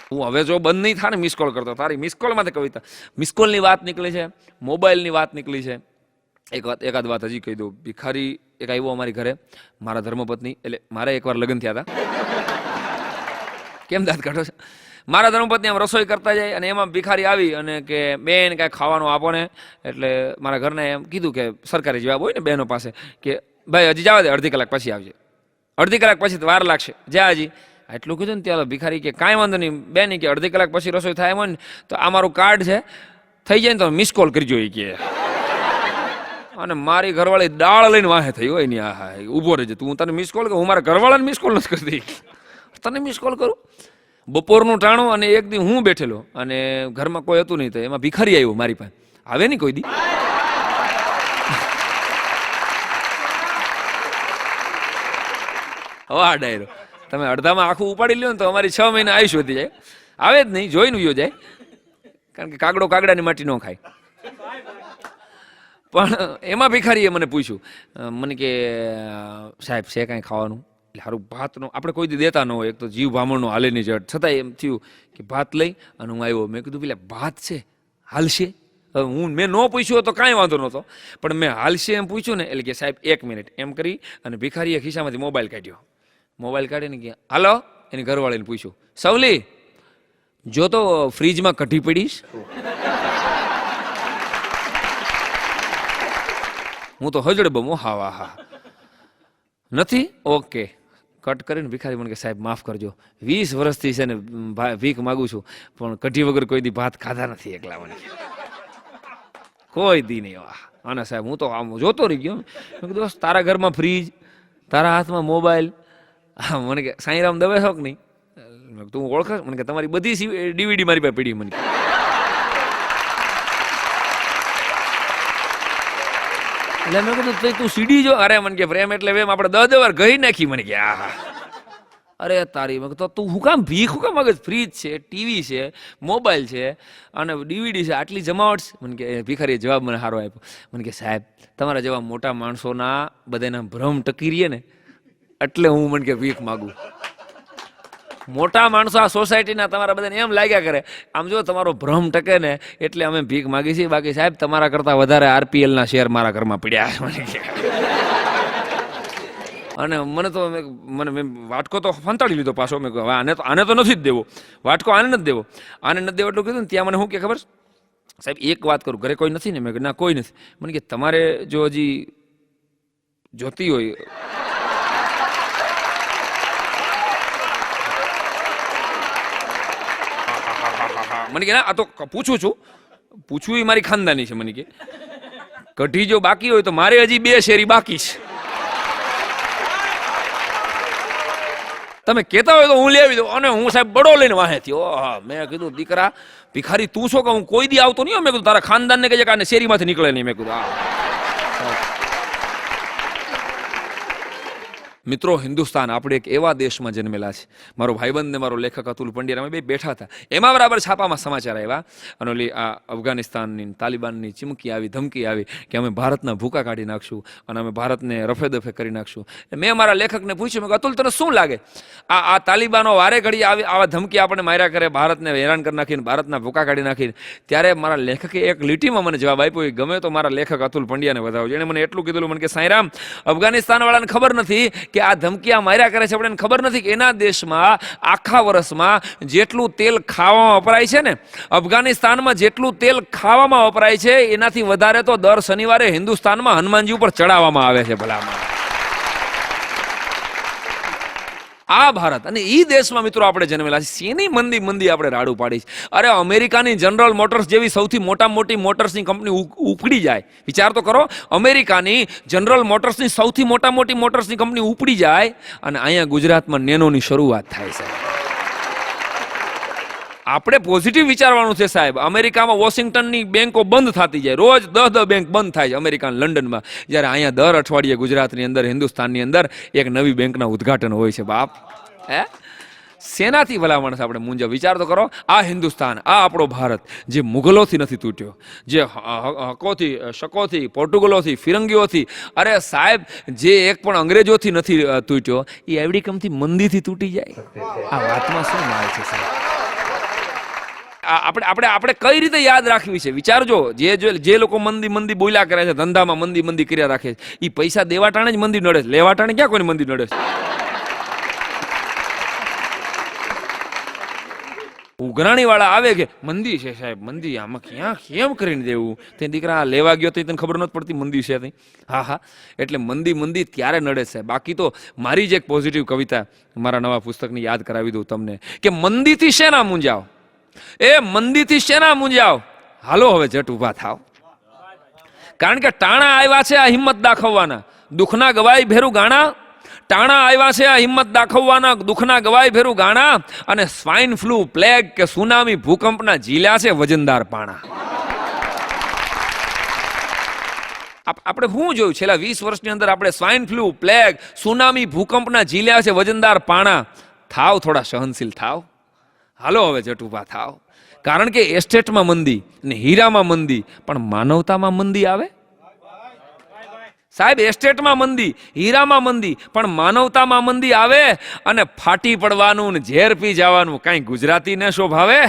A: હું હવે જો બંધ નહીં થાય ને મિસ કોલ કરતો, તારી મિસ કોલમાંથી કવિતા. મિસ કોલની વાત નીકળી છે, મોબાઈલની વાત નીકળી છે. એકાદ વાત હજી કહી દઉં. ભિખારી એક આવ્યો અમારી ઘરે, મારા ધર્મપત્ની, એટલે મારે એકવાર લગ્ન થયા હતા. કેમ દાંત કાઢો છે? મારા ધર્મપત્ની આમ રસોઈ કરતા જાય અને એમાં ભિખારી આવી અને કે બેન કાંઈ ખાવાનું આપો ને. એટલે મારા ઘરને એમ કીધું કે સરકારી જવાબ હોય ને બહેનો પાસે કે ભાઈ હજી જવા દે, અડધી કલાક પછી આવજે. અડધી કલાક પછી વાર લાગશે, જા હજી. એટલું કીધું ને ત્યાં ભિખારી કે કાંઈ વાંધો નહીં બેન, કે અડધી કલાક પછી રસોઈ થાય એમ હોય ને તો આ મારું કાર્ડ છે, થઈ જાય ને તો મિસ કોલ કરજો એ કે. અને મારી ઘરવાળી દાળ લઈને વાહે થઈ હોય ને, હા ઊભો રહેજે તું, તને મિસ કોલ કરું? હું મારા ઘરવાળાને મિસ કોલ નથી કરતી, તને મિસ કોલ કરું? બપોરનું ટાણું અને એક દી હું બેઠેલો અને ઘરમાં કોઈ હતું નહીં, તો એમાં ભિખારી આવ્યો મારી પાસે. આવે નહીં કોઈ દી. હવે આ ડાયરો તમે અડધામાં આખું ઉપાડી લ્યો ને તો અમારી 6 મહિના આયુષ વધી જાય. આવે જ નહીં, જોઈને ઉયો જાય, કારણ કે કાગડો કાગડાની માટી ન ખાય. પણ એમાં ભિખારીએ મને પૂછ્યું, મને કે સાહેબ છે કાંઈ ખાવાનું? એટલે સારું ભાતનો આપણે કોઈ દી દેતા ન હોય, એક તો જીવ ભામણનો હાલેની જટ, છતાંય એમ થયું કે ભાત લઈ અને હું આવ્યો. મેં કીધું પેલા ભાત છે હાલશે? મેં ન પૂછ્યું તો કાંઈ વાંધો નહોતો, પણ મેં હાલશે એમ પૂછ્યું ને એટલે કે સાહેબ 1 મિનિટ એમ કરી અને ભિખારીએ ખિસ્સામાંથી મોબાઈલ કાઢ્યો. મોબાઈલ કાઢીને ગયા હાલો, એની ઘરવાળીને પૂછ્યું સવલી જો તો ફ્રીજમાં કઢી પડીશ. હું તો હજડ બમો હા નથી, ઓકે. કટ કરીને ભિખારી મને કે સાહેબ માફ કરજો, 20 વર્ષથી છે ને ભીખ માગું છું, પણ કઢી વગર કોઈ દી ભાત ખાધા નથી એકલા. મને કોઈ દી નહીં. અને સાહેબ હું તો આમ જોતો રહી ગયો. મેં કીધું તારા ઘરમાં ફ્રીજ, તારા હાથમાં મોબાઈલ. હા મને કે સાંઈરામ દવે શોખ નહીં? તું ઓળખ? મને કે તમારી બધી DVD મારી પાસે પડી. મને એટલે મેં કીધું તું CD જો? અરે મને કે પ્રેમ એટલે વેમ આપણે 10 વાર ગઈ નાખી. મને કે હા અરે તારી મેં તો તું હું કામ ભીખ હું કામ માગે? ફ્રીજ છે, ટીવી છે, મોબાઈલ છે અને ડીવીડી છે, આટલી જમાવટ છે? મને કે ભિખારીએ જવાબ મને સારો આપ્યો. મને કે સાહેબ તમારા જેવા મોટા માણસોના બધાના ભ્રમ ટકી રહીએ ને એટલે હું મને કે ભીખ માગું. મોટા માણસો આ સોસાયટીના તમારા બધાને એમ લાગ્યા કરે આમ જો તમારો ભ્રમ ટકે ને એટલે અમે ભીખ માગી છીએ. બાકી સાહેબ તમારા કરતાં વધારે આરપીએલના શેર મારા ઘરમાં પડ્યા. મને કે અને મને તો મેં વાટકો તો ફંતાડી લીધો પાછો. મેં કહ્યું આને તો નથી જ દેવો વાટકો, આને નથી દેવો, આને નથી દેવો એટલું કીધું ને ત્યાં મને શું કે ખબર સાહેબ એક વાત કરું, ઘરે કોઈ નથી ને? મેં કહ્યું ના કોઈ નથી. મને કે તમારે જો હજી જોતી હોય મને કે ના આ તો પૂછું છું, પૂછવું એ મારી ખાનદાની છે. મને કે કઢી જો બાકી હોય તો મારે હજી 2 શેરી બાકી છે, તમે કહેતા હોય તો હું લઈ આવી દઉં. અને હું સાહેબ બડો લઈને વાહે થયો. હા મેં કીધું દીકરા ભિખારી તું છો કે હું કોઈ દી આવતો નહીં. મેં કીધું તારા ખાનદાનને કહેજે કે આને શેરીમાંથી નીકળે નહીં. મેં કીધું હા. મિત્રો હિન્દુસ્તાન આપણે એક એવા દેશમાં જન્મેલા છે. મારો ભાઈબંધ ને મારો લેખક અતુલ પંડ્યા અમે બે બેઠા હતા. એમાં બરાબર છાપામાં સમાચાર આવ્યા અને ઓલી આ અફઘાનિસ્તાનની તાલિબાનની ચીમકી આવી, ધમકી આવી કે અમે ભારતના ભૂકા કાઢી નાખશું અને અમે ભારતને રફે દફે કરી નાખશું. મેં મારા લેખકને પૂછ્યું, મેં અતુલ તને શું લાગે આ તાલિબાનો વારે ઘડી આવી આવા ધમકી આપણે માર્યા કરે, ભારતને હેરાન કરી નાખીને ભારતના ભૂકા કાઢી નાખીને? ત્યારે મારા લેખકે એક લીટીમાં મને જવાબ આપ્યો. ગમે તો મારા લેખક અતુલ પંડ્યાને વધાવો. એણે મને એટલું કીધું, મને કે સાંઈરામ અફઘાનિસ્તાન વાળાને ખબર નથી કે આ ધમકી આ માર્યા કરે છે, આપણને ખબર નથી કે એના દેશમાં આખા વર્ષમાં જેટલું તેલ ખાવામાં વપરાય છે ને, અફઘાનિસ્તાનમાં જેટલું તેલ ખાવામાં વપરાય છે એનાથી વધારે તો દર શનિવારે હિન્દુસ્તાનમાં હનુમાનજી ઉપર ચડાવવામાં આવે છે. ભલામાં આ ભારત અને ઈ દેશમાં મિત્રો આપણે જન્મેલા છે. શેની મંદી મંદી આપણે રાડું પાડી છે? અરે અમેરિકાની જનરલ મોટર્સ જેવી સૌથી મોટી મોટર્સની કંપની ઉપડી જાય. વિચાર તો કરો, અમેરિકાની જનરલ મોટર્સની સૌથી મોટી મોટર્સની કંપની ઉપડી જાય અને અહીંયા ગુજરાતમાં નેનોની શરૂઆત થાય છે. આપણે પોઝિટિવ વિચારવાનું છે સાહેબ. અમેરિકામાં વોશિંગ્ટનની બેંકો બંધ થતી જાય, રોજ 10 બેંક બંધ થાય છે અમેરિકા લંડનમાં. જ્યારે અહીંયા દર અઠવાડિયે ગુજરાતની અંદર, હિન્દુસ્તાનની અંદર એક નવી બેંકના ઉદ્ઘાટન હોય છે. બાપ હે સેનાથી ભલા માણસ આપણે મૂંઝા. વિચાર તો કરો, આ હિન્દુસ્તાન, આ આપણો ભારત જે મુગલોથી નથી તૂટ્યો, જે હકોથી, શકોથી, પોર્ટુગલોથી, ફિરંગીઓથી, અરે સાહેબ જે એક પણ અંગ્રેજોથી નથી તૂટ્યો, એ એવડી કમથી મંદીથી તૂટી જાય. આ વાતમાં શું માલ છે સાહેબ? આપણે કઈ રીતે યાદ રાખવી છે? વિચારજો. જે લોકો મંદી બોલ્યા કરે છે, ધંધામાં મંદી કર્યા રાખે છે, એ પૈસા દેવા ટાણે જ મંદી નડે છે, લેવા ટાણે ક્યાં કોઈને મંદી નડે છે? ઉઘરાણી વાળા આવે કે મંદી છે સાહેબ, મંદી, આમાં ક્યાં કેમ કરીને દેવું? તે દીકરા લેવા ગયો તો તને ખબર નથી પડતી મંદી છે તઈ. હા એટલે મંદી ત્યારે નડે છે. બાકી તો મારી જ એક પોઝિટિવ કવિતા મારા નવા પુસ્તકની યાદ કરાવી દઉં તમને કે મંદીથી શેના મૂંઝાવ, એ મંદીથી શેના મૂંઝાવ, હાલો હવે જટ ઊભા થાવ. કારણ કે ટાણા આવ્યા છે આ હિંમત દાખવવાના, દુઃખના ગવાય ભેરું ગાણા. ટાણા આવ્યા છે આ હિંમત દાખવવાના, દુઃખના ગવાય ભેરું ગાણા. અને સ્વાઇન ફ્લૂ, પ્લેગ કે સુનામી, ભૂકંપના ઝીલ્યા છે વજનદાર પાણા. આપણે શું જોયું છેલ્લા 20 વર્ષની અંદર? આપણે સ્વાઇન ફ્લૂ, પ્લેગ, સુનામી, ભૂકંપના ઝીલ્યા છે વજનદાર પાણા. થાવ થોડા સહનશીલ થાવ, હાલો હવે જટ ઊભા થાવ. કારણ કે એસ્ટેટમાં મંદી ને હીરામાં મંદી, પણ માનવતામાં મંદી આવે સાહેબ? એસ્ટેટમાં મંદી, હીરામાં મંદી, પણ માનવતામાં મંદી આવે અને ફાટી પડવાનું ને ઝેર પી જવાનું કાંઈ ગુજરાતીને શોભાવે?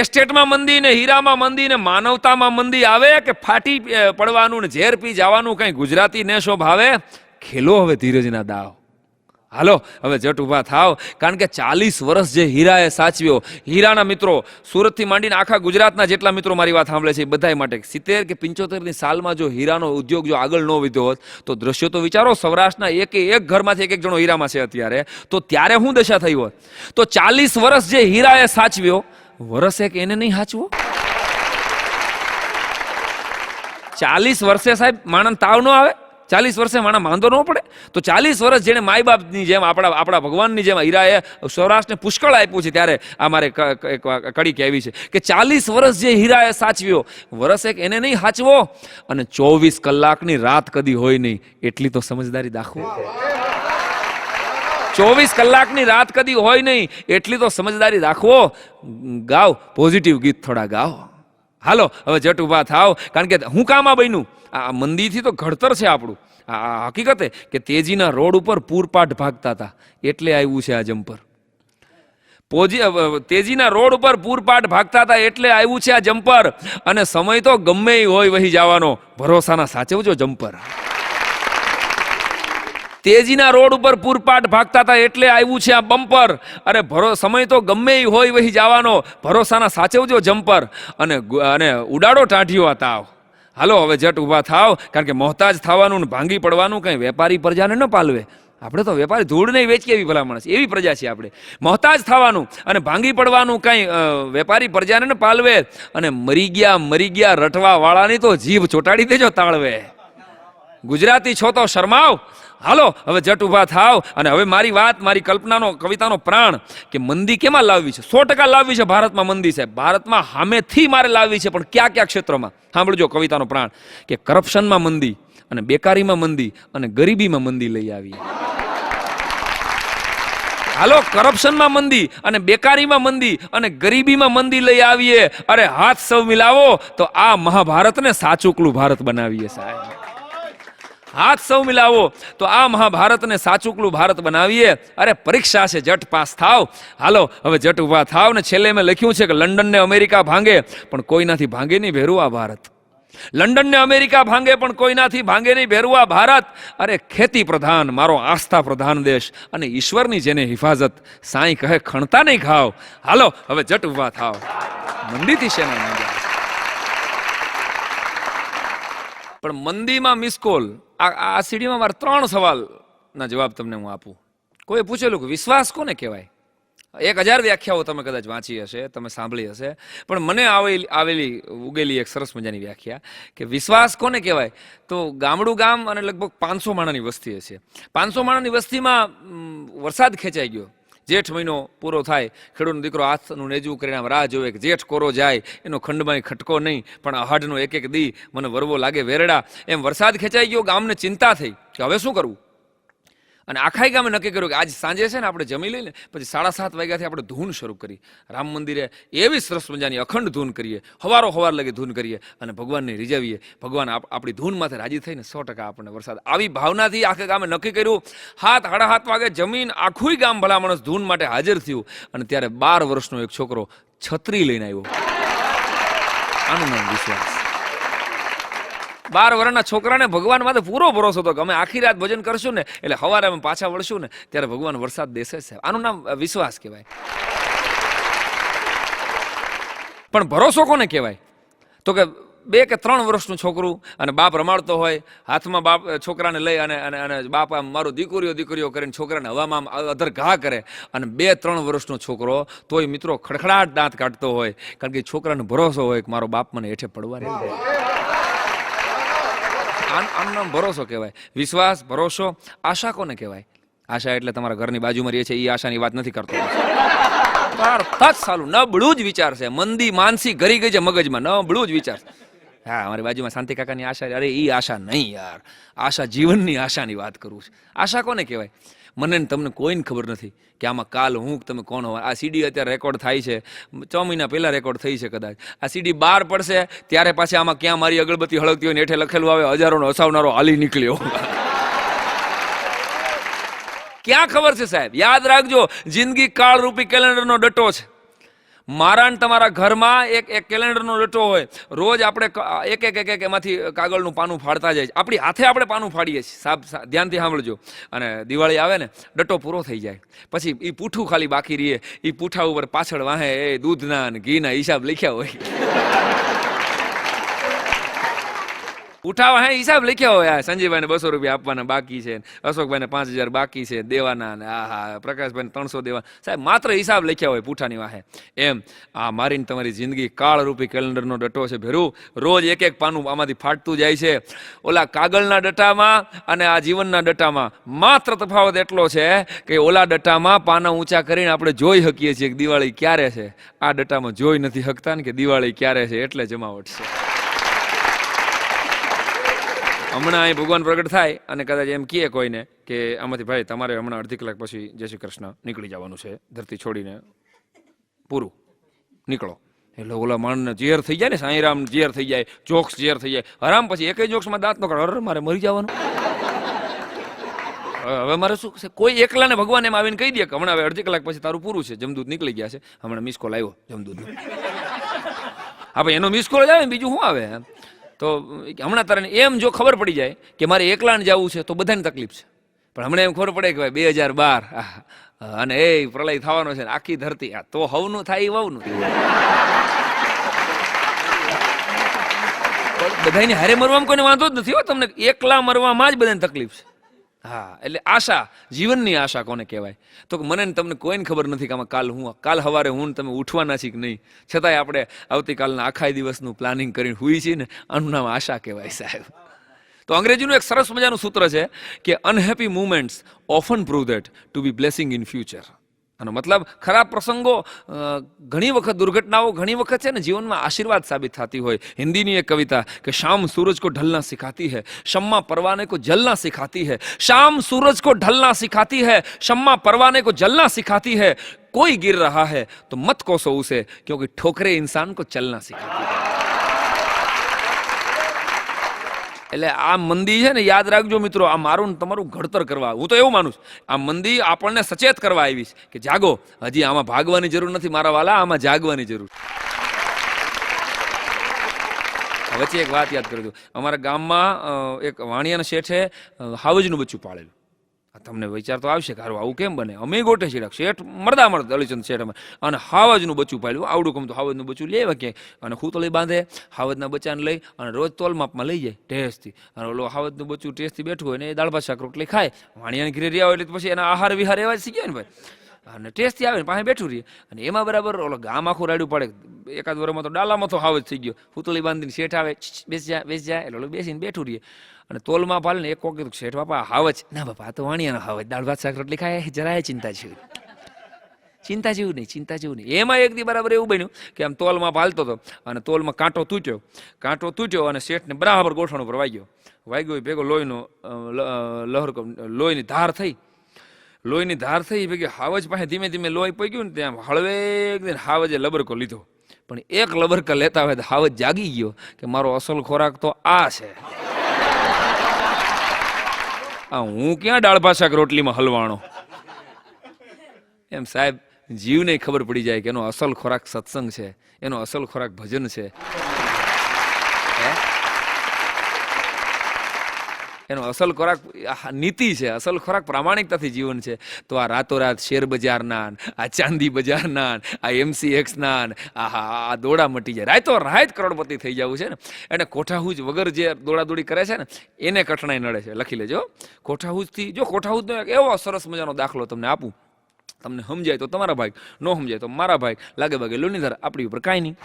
A: એસ્ટેટમાં મંદી ને હીરામાં મંદી ને માનવતામાં મંદી આવે કે ફાટી પડવાનું ને ઝેર પી જવાનું કાંઈ ગુજરાતીને શોભાવે? ખેલો હવે ધીરજના દાવ, હાલો હવે જટ ઊભા થાવ. કારણ કે 40 વર્ષ જે હીરાએ સાચવ્યો, હીરાના મિત્રો સુરતથી માંડીને આખા ગુજરાતના જેટલા મિત્રો મારી વાત સાંભળે છે એ બધા માટે 70 કે 75ની સાલમાં જો હીરાનો ઉદ્યોગ જો આગળ ન વધ્યો હોત તો દ્રશ્યો તો વિચારો, સૌરાષ્ટ્રના એક ઘરમાંથી એક જણો હીરામાં છે અત્યારે, તો ત્યારે શું દશા થઈ હોત? તો 40 વર્ષ જે હીરાએ સાચવ્યો, વર્ષ એક એને નહીં સાચવો? 40 વર્ષે સાહેબ માણસ તાવ ન આવે? 40 વર્ષે માણા માંદો ન પડે? તો 40 વર્ષ જેને માય બાપની જેમ આપણા ભગવાનની જેમ હીરાએ સૌરાષ્ટ્રને પુષ્કળ આપ્યું છે, ત્યારે આ મારે એક કડી કહેવી છે કે 40 વર્ષ જે હીરાએ સાચવ્યો, વર્ષ એક એને નહીં સાચવો, અને 24 કલાકની રાત કદી હોય નહીં એટલી તો સમજદારી દાખવો. 24 કલાકની રાત કદી હોય નહીં એટલી તો સમજદારી દાખવો. ગાવ પોઝિટિવ ગીત થોડા ગાવ. હાલો હવે જટ ઉભા થાવ, કારણ કે હું કામ આ બન્યું, આ મંદીથી તો ઘડતર છે આપણું. આ હકીકતે કે તેજીના રોડ ઉપર પૂરપાટ ભાગતા હતા એટલે આવ્યું છે આ જમ્પર. તેજીના રોડ ઉપર પૂરપાટ ભાગતા હતા એટલે આવ્યું છે આ જમ્પર. અને સમય તો ગમે હોય વહી જવાનો, ભરોસાના સાચવજો જમ્પર. તેજીના રોડ ઉપર પૂરપાટ ભાગતા હતા એટલે આવ્યું છે આ બમ્પર. અરે સમય તો ગમે હોય વહી જવાનો, ભરોસાના સાચવજો જમ્પર. અને ઉડાડો ટાઢીઓ આ તાવ. હાલો હવે જટ ઊભા થાવ, કારણ કે મોહતાજ થવાનું ને ભાંગી પડવાનું કંઈ વેપારી પ્રજાને ન પાલવે. આપણે તો વેપારી ધૂળ નહીં વેચી એવી ભલા માણસ, એવી પ્રજા છે આપણે. મોહતાજ થવાનું અને ભાંગી પડવાનું કંઈ વેપારી પ્રજાને ન પાલવે. અને મરી ગયા રટવા વાળાની તો જીભ ચોટાડી દેજો તાળવે. ગુજરાતી છો તો શરમાવ. હાલો હવે જટ ઊભા થાવ. અને હવે મારી વાત, મારી કવિતાનો પ્રાણ કે મંદી કેમાં લાવવી છે? 100% લાવવી છે ભારતમાં મંદી, સાહેબ. ભારતમાં સામેથી મારે લાવવી છે, પણ કયા ક્ષેત્રોમાં? સાંભળજો કવિતાનો પ્રાણ કે કરપ્શનમાં મંદી, અને બેકારીમાં મંદી, અને ગરીબીમાં મંદી લઈ આવી. હાલો કરપ્શનમાં મંદી, અને બેકારીમાં મંદી, અને ગરીબીમાં મંદી લઈ આવીએ. અરે હાથ સૌ મિલાવો તો આ મહાભારતને સાચુકલું ભારત બનાવીએ સાહેબ. હાથ સૌ મિલાવો તો આ મહાભારતને સાચુકલું ભારત બનાવીએ. અરે પરીક્ષા છે, જટ પાસ થાવ. હાલો હવે જટ ઊભા થાવ. ને છેલ્લે મેં લખ્યું છે કે લંડન ને અમેરિકા ભાંગે પણ કોઈનાથી ભાંગે નહીં ભેરું આ ભારત. લંડન ને અમેરિકા ભાંગે પણ કોઈનાથી ભાંગે નહીં ભેરું આ ભારત. અરે ખેતી પ્રધાન, મારો આસ્થા પ્રધાન દેશ, અને ઈશ્વરની જેને હિફાજત, સાંઈ કહે ખણતા નહીં ખાવ. હાલો હવે જટ ઊભા થાવ. મંદીથી શેના માંગ્યા? પણ મંદીમાં મિસકોલ. આ સીડીમાં મારે 3 સવાલના જવાબ તમને હું આપું. કોઈ પૂછેલું કે વિશ્વાસ કોને કહેવાય? 1000 વ્યાખ્યાઓ તમે કદાચ વાંચી હશે, તમે સાંભળી હશે, પણ મને આવેલી ઉગેલી એક સરસ મજાની વ્યાખ્યા કે વિશ્વાસ કોને કહેવાય? તો ગામડું ગામ અને લગભગ 500 માણાની વસ્તી હશે. 500 માણાની વસ્તીમાં વરસાદ ખેંચાઈ ગયો. જેઠ મહિનો પૂરો થાય, ખેડૂતનો દીકરો હાથનું નેજવું કરીને આમ રાહ જોવે કે જેઠ કોરો જાય, એનો ખંડમાં ખટકો નહીં, પણ અહાડનો એક દી મને વરવો લાગે વેરડા. એમ વરસાદ ખેંચાઈ ગયો, ગામને ચિંતા થઈ કે હવે શું કરવું. અને આખા ગામે નક્કી કર્યું કે આજ સાંજે છે ને આપણે જમી લઈને પછી 7:30 વાગ્યાથી આપણે ધૂન શરૂ કરી. રામ મંદિરે એવી સરસ મજાની અખંડ ધૂન કરીએ, હવાર લગી ધૂન કરીએ અને ભગવાનને રીઝાવીએ. ભગવાન આપણી ધૂન માથે રાજી થઈને 100% આપણને વરસાદ. આવી ભાવનાથી આખા ગામે નક્કી કર્યું. 7:30 વાગે જમીન આખું ગામ ભલા માણસ ધૂન માટે હાજર થયું. અને ત્યારે 12 વર્ષનો એક છોકરો છત્રી લઈને આવ્યો. આનું નામ વિશ્વાસ. 12 વર્ષના છોકરાને ભગવાન માટે પૂરો ભરોસો હતો કે અમે આખી રાત ભજન કરશું ને એટલે સવારે અમે પાછા વળશું ને ત્યારે ભગવાન વરસાદ દેશે છે. આનું નામ વિશ્વાસ કહેવાય. પણ ભરોસો કોને કહેવાય? તો કે 2 કે 3 વર્ષનું છોકરું અને બાપ રમાડતો હોય, હાથમાં બાપ છોકરાને લઈ અને બાપ આમ મારું દીકરીઓ કરીને છોકરાને હવામાં અધર ઘા કરે. અને 2-3 વર્ષનો છોકરો તોય મિત્રો ખડખડાટ દાંત કાઢતો હોય, કારણ કે છોકરાને ભરોસો હોય કે મારો બાપ મને હેઠે પડવા રહે. આનું નામ ભરોસો કહેવાય. વિશ્વાસ, ભરોસો. આશા કોને કહેવાય? આશા એટલે તમારા ઘરની બાજુમાં રહે છે એ આશાની વાત નથી કરતો. સાલું નબળું જ વિચાર છે. મંદી માનસી ઘરી ગઈ છે મગજમાં, નબળું જ વિચાર. હા, અમારી બાજુમાં શાંતિ કાકાની આશા. અરે એ આશા નહીં યાર, આશા જીવનની આશાની વાત કરું છું. આશા કોને કહેવાય? મને તમને કોઈને ખબર નથી કે આમાં કાલ હું તમે કોણ હોય. આ સીડી અત્યારે રેકોર્ડ થાય છે, 6 મહિના પહેલા રેકોર્ડ થઈ છે કદાચ. આ સીડી બહાર પડશે ત્યારે પાછી આમાં ક્યાં મારી અગરબત્તી હળગતી હોય ને હેઠે લખેલું આવે હજારોનો હસાવનારો હાલી નીકળ્યો. ક્યાં ખબર છે સાહેબ? યાદ રાખજો, જિંદગી કાળરૂપી કેલેન્ડરનો ડટ્ટો છે. મારા ને તમારા ઘરમાં એક કેલેન્ડરનો ડટ્ટો હોય. રોજ આપણે એક એમાંથી કાગળનું પાનું ફાડતા જાય છે. આપણી હાથે આપણે પાનું ફાડીએ છીએ. સાહેબ ધ્યાનથી સાંભળજો. અને દિવાળી આવે ને ડટ્ટો પૂરો થઈ જાય પછી એ પૂઠું ખાલી બાકી રહીએ. એ પૂઠા ઉપર પાછળ વાહે એ દૂધના અને ઘીના હિસાબ લખ્યા હોય. ઉઠાવા હે હિસાબ લખ્યા હોય, સંજયભાઈને 200 રૂપિયા આપવાના બાકી છે, અશોકભાઈને 5000 બાકી છે દેવાના, ને હા પ્રકાશભાઈને 300 દેવા, સાહેબ માત્ર હિસાબ લખ્યા હોય પૂઠાની વાહે. એમ આ મારીને તમારી જિંદગી કાળરૂપી કેલેન્ડરનો ડટ્ટો છે ભેરું. રોજ એક એક પાનું આમાંથી ફાટતું જાય છે. ઓલા કાગળના ડટ્ટામાં અને આ જીવનના ડટ્ટામાં માત્ર તફાવત એટલો છે કે ઓલા ડટ્ટામાં પાના ઊંચા કરીને આપણે જોઈ શકીએ છીએ કે દિવાળી ક્યારે છે, આ ડટ્ટામાં જોઈ નથી શકતા ને કે દિવાળી ક્યારે છે, એટલે જમાવટ છે. હમણાં અહીં ભગવાન પ્રગટ થાય અને કદાચ એમ કહે કોઈને કે આમાંથી ભાઈ તમારે હમણાં અડધી કલાક પછી જય શ્રી કૃષ્ણ નીકળી જવાનું છે, ધરતી છોડીને પૂરું નીકળો, એટલે ઓલા માણસને ઝેર થઈ જાય ને, સાંઈરામ ઝેર થઈ જાય, જોક્સ ઝેર થઈ જાય. હરામ પછી એક જોક્સમાં દાંત નો કાઢો, મારે મરી જવાનું, હવે મારે શું છે? કોઈ એકલાને ભગવાન એમ આવીને કહી દે કે હમણાં હવે અડધી કલાક પછી તારું પૂરું છે, જમદૂત નીકળી ગયા છે, હમણાં મિસ કોલ આવ્યો જમદૂત. હા ભાઈ એનો મિસ કોલ જ આવે ને, બીજું શું આવે? તો હમણાં તારે એમ જો ખબર પડી જાય કે મારે એકલાને જવું છે તો બધાને તકલીફ છે, પણ હમણાં એમ ખબર પડે કે ભાઈ 2012 અને એ પ્રલય થવાનો છે, આખી ધરતી તો હવનું થાય વવનું બધાની હારે મરવામાં કોઈને વાંધો જ નથી હો, તમને એકલા મરવામાં જ બધાને તકલીફ છે. હા એટલે આશા, જીવનની આશા કોને કહેવાય? તો મને ને તમને કોઈને ખબર નથી કે આમાં કાલ સવારે હું તમે ઉઠવાના છીએ કે નહીં, છતાંય આપણે આવતીકાલના આખા દિવસનું પ્લાનિંગ કરીને હુઈ છીએ ને, આનું નામ આશા કહેવાય સાહેબ. તો અંગ્રેજીનું એક સરસ મજાનું સૂત્ર છે કે unhappy moments often prove that to be blessing in future. આનો મતલબ ખરાબ પ્રસંગો, ઘણી વખત દુર્ઘટનાઓ ઘણી વખત છે ને જીવનમાં આશીર્વાદ સાબિત થતી હોય. હિન્દીની એક કવિતા કે શામ સૂરજ કો ઢલના સિખાતી है, शम्मा परवाने को जलना सिखाती है, शाम सूरज को ढलना सिखाती है, शम्मा परवाने को जलना सिखाती है, कोई गिर रहा है तो मत कोसो उसे क्योंकि ठोकरे इंसान को चलना सिखाती है. એટલે આ મંદી છે ને, યાદ રાખજો મિત્રો, આ મારું તમારું ઘડતર કરવા, હું તો એવું માનું છું, આ મંદી આપણને સચેત કરવા આવી છે કે જાગો, હજી આમાં ભાગવાની જરૂર નથી મારા વાલા, આમાં જાગવાની જરૂર. વચ્ચે એક વાત યાદ કરી દઉં, અમારા ગામમાં એક વાણિયાના શેઠે હાવજનું બચ્ચું પાળેલું. તમને વિચાર તો આવશે કે આવું કેમ બને? અમે ગોઠે છેડાક શેઠ મરદ દલીચંદ શેઠ અમે, અને હાવજનું બચ્ચું પાડ્યું. આવડું કમ તો હાવજનું બચ્ચું લેવા ક્યાંય, અને ખૂતળી બાંધે, હાવજના બચ્ચાને લઈ અને રોજ તોલમાપમાં લઈ જાય ટેસ્ટથી, અને ઓલો હાવજનું બચ્ચું ટેસ્ટથી બેઠું હોય ને એ દાળ ભાત શાક રોટલી ખાય. વાણિયાની ઘરે રહ્યા હોય એટલે પછી એના આહાર વિહાર એવા જ શીખ્યા ને ભાઈ, અને ટેસ્ટથી આવે ને પાસે બેઠું રહીએ, અને એમાં બરાબર ઓલો ગામ આખું રાડ્યું પડે. એકાદ વર્ષમાં તો ડાલામાં તો હાવજ થઈ ગયો, ખૂતળી બાંધીને શેઠ આવે, બેસી જાય એટલે બેસીને બેઠું રહીએ, અને તોલમાં પાલે ને એક કોક કીધું શેઠ બાપા હાવજ, ના બાપા આ તો વાણિયાનો હાવજ, દાળ ભાત શાક રોટલી ખાય, જરાય ચિંતા જેવું નહીં. એમાં એક દી બરાબર એવું બન્યું કે આમ તોલમાં પાલતો હતો અને તોલમાં કાંટો તૂટ્યો અને શેઠને બરાબર ગોઠણ ઉપર વાગ્યો ભેગો લોહીનો લહરકો, લોહીની ધાર થઈ ભેગી હાવજ પાસે ધીમે ધીમે લોહી પગ્યું ને ત્યાં હળવે હાવજે લબરકો લીધો. પણ એક લબરકા લેતા હોય તો હાવજ જાગી ગયો કે મારો અસલ ખોરાક તો આ છે, હું ક્યાં દાળ ભાત શાક રોટલીમાં હલવાણો. એમ સાહેબ જીવને ખબર પડી જાય કે એનો અસલ ખોરાક સત્સંગ છે, એનો અસલ ખોરાક ભજન છે, એનો અસલ ખોરાક નીતિ છે, અસલ ખોરાક પ્રામાણિકતાથી જીવન છે. તો આ રાતોરાત શેર બજારના, આ ચાંદી બજારના, આ MCX ના, આ દોડા મટી જાય, રાત કરોડપતિ થઈ જવું છે ને. એને કોઠાહૂજ વગર જે દોડાદોડી કરે છે ને એને કઠણાઈ નડે છે. લખી લેજો, કોઠાહૂજથી જો કોઠાહૂજનો એક એવો સરસ મજાનો દાખલો તમને આપું, તમને સમજાય તો તમારા ભાઈ, ન સમજાય તો મારા ભાઈ, લાગે ભાગે લોનીધર, આપણી ઉપર કાંઈ નહીં.